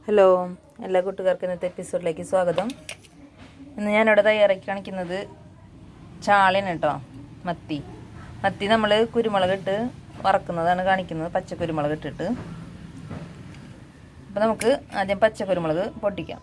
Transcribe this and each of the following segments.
Hello, എല്ലാ കൂട്ടുകാർക്കും ഇന്നത്തെ എപ്പിസോഡിലേക്ക് സ്വാഗതം. ഇന്ന് ഞാനിവിടെ തയ്യാറാക്കി കാണിക്കുന്നത് ചാളയാണ് കേട്ടോ. മത്തി നമ്മൾ കുരുമുളക് ഇട്ട് വറക്കുന്നതാണ് കാണിക്കുന്നത്, പച്ചക്കുരുമുളക് ഇട്ടിട്ട്. അപ്പോൾ നമുക്ക് ആദ്യം പച്ചക്കുരുമുളക് പൊട്ടിക്കാം.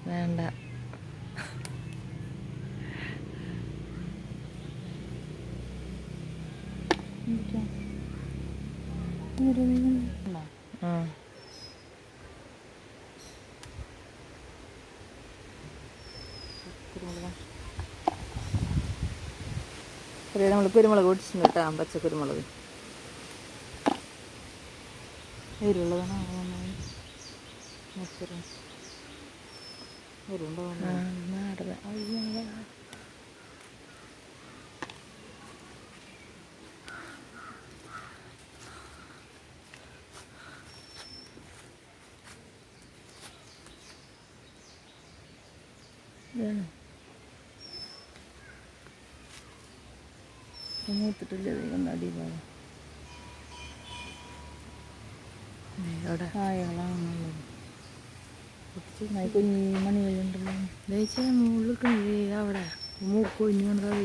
വേണ്ട, നമ്മൾ കുരുമുളക് പൊടിച്ചിട്ടുണ്ട് കേട്ടോ. പച്ചക്കുരുമുളക് എരിവുള്ളതാണ്. മൂത്തിട്ടില്ല അടിഭാഗം അവിടെ കായകളാണല്ലോ. കുഞ്ഞി മണികളുണ്ടല്ലോ. ദയിച്ച മുകളിൽ അവിടെ മൂക്കൊഴിഞ്ഞു കൊണ്ടത്.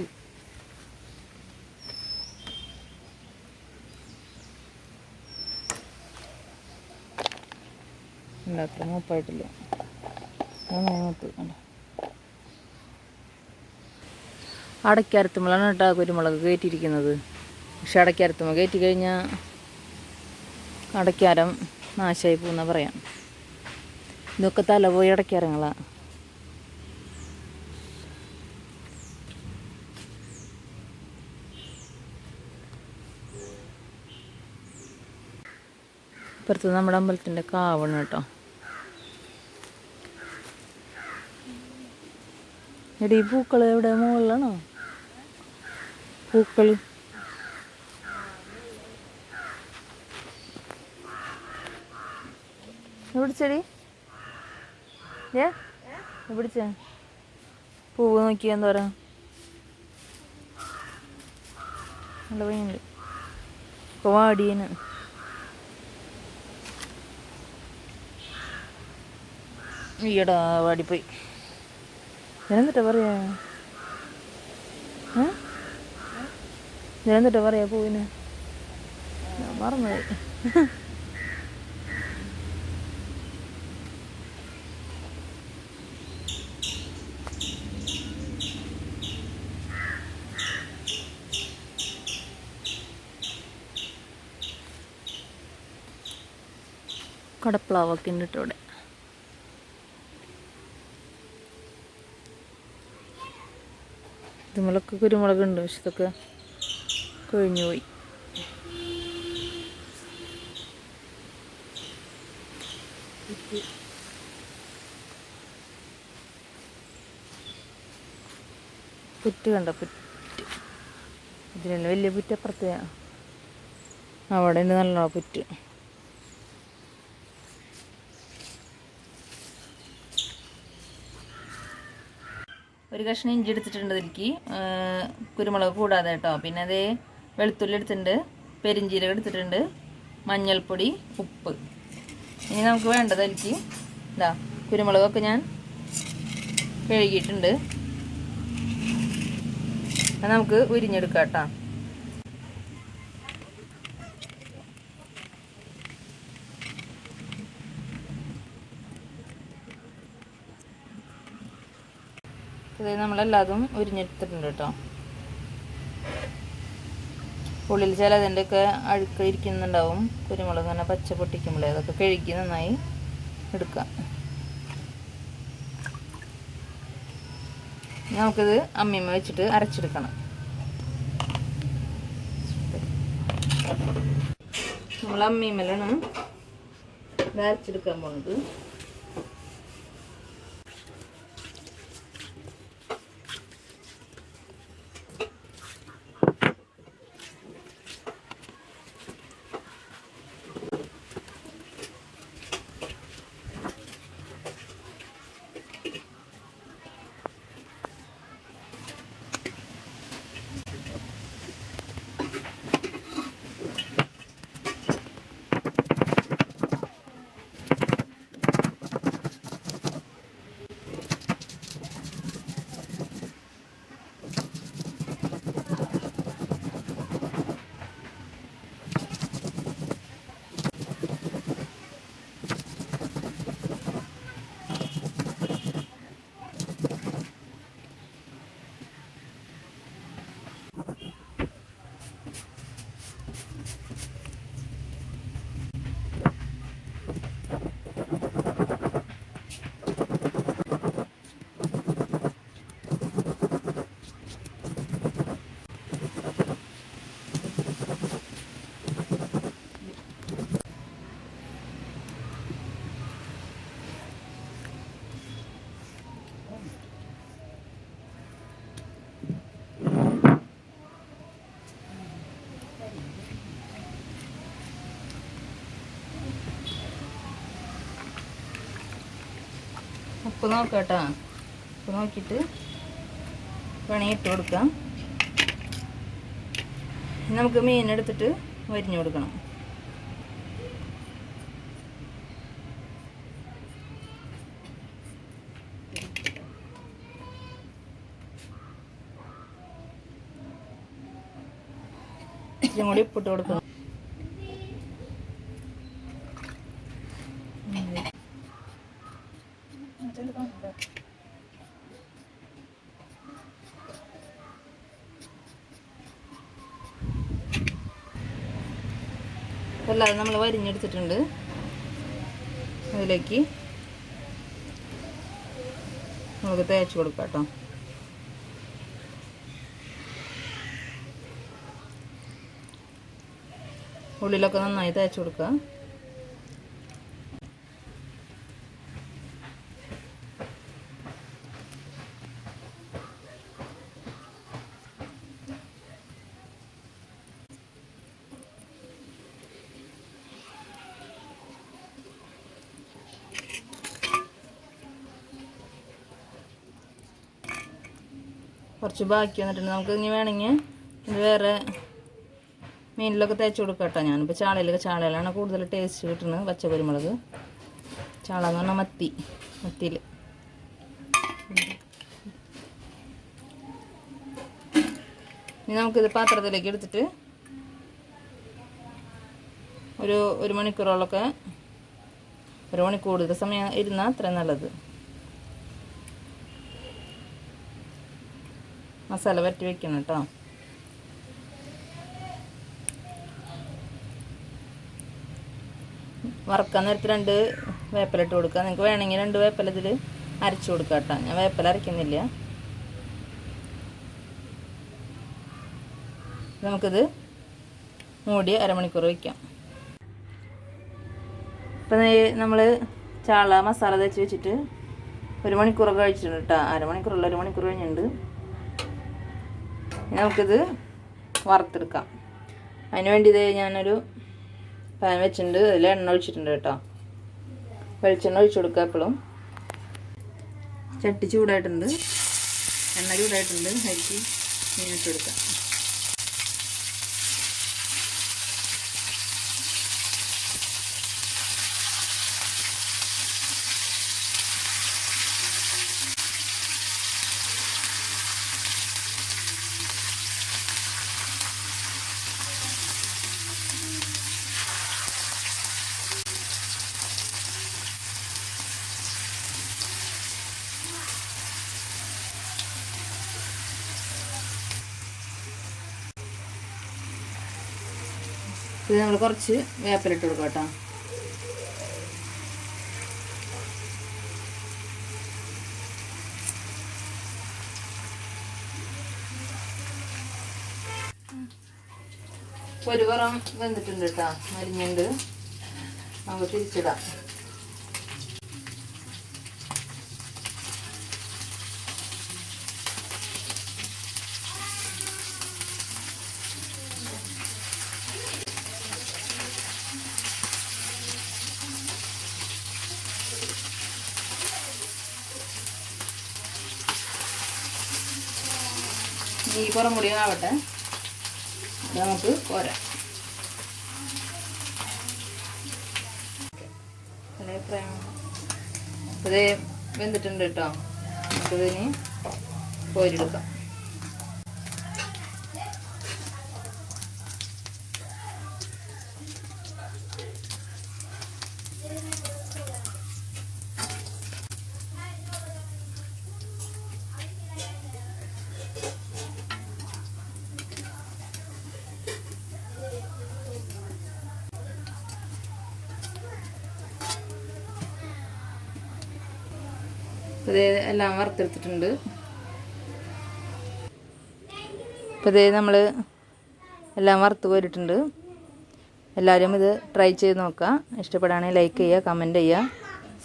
അത്ര മൂപ്പായിട്ടില്ല. അടയ്ക്കരത്തുമ്പോഴാണ് കേട്ടോ കുരുമുളക് കയറ്റിയിരിക്കുന്നത്. പക്ഷെ അടയ്ക്കരത്തുമ്പോൾ കയറ്റി കഴിഞ്ഞാൽ അടയ്ക്കാരം നാശമായി പോകുന്ന പറയാം. ഇതൊക്കെ തല പോയി അടയ്ക്കാരങ്ങളാണ്. ഇപ്പുറത്ത് നമ്മുടെ അമ്പലത്തിൻ്റെ കാവണ് കേട്ടോ. എടി, ഈ പൂക്കൾ എവിടെ? മുകളിലാണോ പൂക്കൾ? എവിടിച്ചെടി? എവിടിച്ച പൂവ് നോക്കിയാ എന്താ പറയാ? നല്ല ഭംഗിയുണ്ട്. ഇപ്പോൾ വാടിയന്. ഈയടാ വാടിപ്പോയി. ഞാനെന്നിട്ടാ പറയാ? ഞാനെന്നിട്ടാ പറയാ പൂവിന്? മറന്നുപോയി. കടപ്ലാവൊക്കെ ഉണ്ട് കേട്ടോ ഇവിടെ. ഇതുമലൊക്കെ കുരുമുളക് ഉണ്ട്, പക്ഷെ ഇതൊക്കെ കൊഴിഞ്ഞു പോയി. പുറ്റ് കണ്ട, പുറ്റ് ഇതിനല്ല വലിയ പുറ്റ്. അപ്പുറത്തെ അവിടെ ഉണ്ട് നല്ല പുറ്റ്. ഒരു കഷ്ണം ഇഞ്ചി എടുത്തിട്ടുണ്ട് ഇതിലേക്ക്, കുരുമുളക് കൂടാതെ കേട്ടോ. പിന്നെ അതേ വെളുത്തുള്ളി എടുത്തിട്ടുണ്ട്, പെരിഞ്ചീരകം എടുത്തിട്ടുണ്ട്, മഞ്ഞൾപ്പൊടി, ഉപ്പ്. ഇനി നമുക്ക് വേണ്ടത് അതിലേക്ക് ഇതാ കുരുമുളകൊക്കെ ഞാൻ കഴുകിയിട്ടുണ്ട്. അത് നമുക്ക് ഉരിഞ്ഞെടുക്കാം കേട്ടോ. ഇത് നമ്മളെല്ലാതും ഉരിഞ്ഞെടുത്തിട്ടുണ്ട് കേട്ടോ. ഉള്ളിൽ ചിലതിൻ്റെയൊക്കെ അഴുക്ക് ഇരിക്കുന്നുണ്ടാവും. കുരുമുളക് അങ്ങനെ പച്ച പൊട്ടിക്കുമ്പോഴേ അതൊക്കെ കഴുകി നന്നായി എടുക്കാം. നമുക്കിത് അമ്മിമ്മ വെച്ചിട്ട് അരച്ചെടുക്കണം. നമ്മൾ അമ്മിമ്മലാണ് ഇത് അരച്ചെടുക്കാൻ പോകുന്നത്. ഉപ്പ് നോക്കാം കേട്ടോ. ഉപ്പ് നോക്കിയിട്ട് വേണമെങ്കിൽ ഇട്ട് കൊടുക്കാം. നമുക്ക് മീനെടുത്തിട്ട് വരിഞ്ഞു കൊടുക്കണം. ഇതും കൂടി ഉപ്പിട്ട് കൊടുക്കണം. അല്ലാതെ നമ്മൾ വരിഞ്ഞെടുത്തിട്ടുണ്ട്. അതിലേക്ക് നമുക്ക് തേച്ച് കൊടുക്കാം കേട്ടോ. ഉള്ളിലൊക്കെ നന്നായി തേച്ച് കൊടുക്കുക. കുറച്ച് ബാക്കി വന്നിട്ടുണ്ട്. നമുക്ക് ഇനി വേണമെങ്കിൽ ഇത് വേറെ മീനിലൊക്കെ തേച്ച് കൊടുക്കാം കേട്ടോ. ഞാനിപ്പോൾ ചാളയിലാണ് കൂടുതൽ ടേസ്റ്റ് കിട്ടുന്നത്. പച്ചക്കുരുമുളക് ചാള എന്ന് പറഞ്ഞാൽ മത്തിയിൽ ഇനി നമുക്കിത് പാത്രത്തിലേക്ക് എടുത്തിട്ട് ഒരു മണിക്കൂറോളൊക്കെ, ഒരു മണിക്കൂർ കൂടുതൽ സമയം ഇരുന്നാൽ അത്ര നല്ലത്. മസാല വരട്ടി വെക്കണം കേട്ടോ. വറക്കാൻ നേരത്ത് 2 വേപ്പില ഇട്ട് കൊടുക്കുക. നിങ്ങൾക്ക് വേണമെങ്കിൽ 2 വേപ്പില ഇതിൽ അരച്ച് കൊടുക്കുക കേട്ടോ. ഞാൻ വേപ്പില അരയ്ക്കുന്നില്ല. നമുക്കിത് മൂടി അരമണിക്കൂർ വയ്ക്കാം. ഇപ്പം നമ്മൾ ചാള മസാല തേച്ച് വെച്ചിട്ട് 1 മണിക്കൂറൊക്കെ കഴിച്ചിട്ടുണ്ട് കേട്ടോ. അരമണിക്കൂറുള്ള 1 മണിക്കൂർ കഴിഞ്ഞിട്ടുണ്ട്. നമുക്കിത് വറുത്തെടുക്കാം. അതിന് വേണ്ടി ഇത് ഞാനൊരു പാൻ വെച്ചിട്ടുണ്ട്. അതിൽ എണ്ണ ഒഴിച്ചിട്ടുണ്ട് കേട്ടോ. വെളിച്ചെണ്ണ ഒഴിച്ചു കൊടുക്കുക. എപ്പോഴും ചട്ടി ചൂടായിട്ടുണ്ട്, എണ്ണ ചൂടായിട്ടുണ്ട്. അരിക്ക് മീനിട്ട് കൊടുക്കാം. ഇത് നമ്മൾ കുറച്ച് വേപ്പിലിട്ട് കൊടുക്കാം കേട്ടോ. ഒരു പുറം വെന്തിട്ടുണ്ട് കേട്ടോ, മരിഞ്ഞുണ്ട്. നമുക്ക് തിരിച്ചിടാം. ഈ പുറം കൂടി ആവട്ടെ, നമുക്ക് പോരാം. അപ്പോൾ ഇത് വെന്തിട്ടുണ്ട് കേട്ടോ. നമുക്കിതിന് കോരിയെടുക്കാം. ഇത് എല്ലാം വറുത്തെടുത്തിട്ടുണ്ട്. അപ്പോൾ ഇത് നമ്മൾ എല്ലാം വറുത്ത് കോരിയിട്ടുണ്ട്. എല്ലാവരും ഇത് ട്രൈ ചെയ്ത് നോക്കുക. ഇഷ്ടപ്പെടുകയാണെങ്കിൽ ലൈക്ക് ചെയ്യുക, കമൻറ്റ് ചെയ്യുക,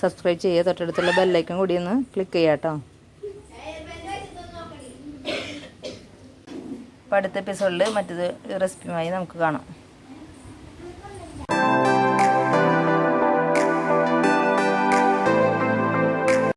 സബ്സ്ക്രൈബ് ചെയ്യുക. തൊട്ടടുത്തുള്ള ബെല്ലൈക്കൺ കൂടി ഒന്ന് ക്ലിക്ക് ചെയ്യുക കേട്ടോ. അപ്പോൾ അടുത്ത എപ്പിസോഡിൽ മറ്റൊരു റെസിപ്പിയുമായി നമുക്ക് കാണാം.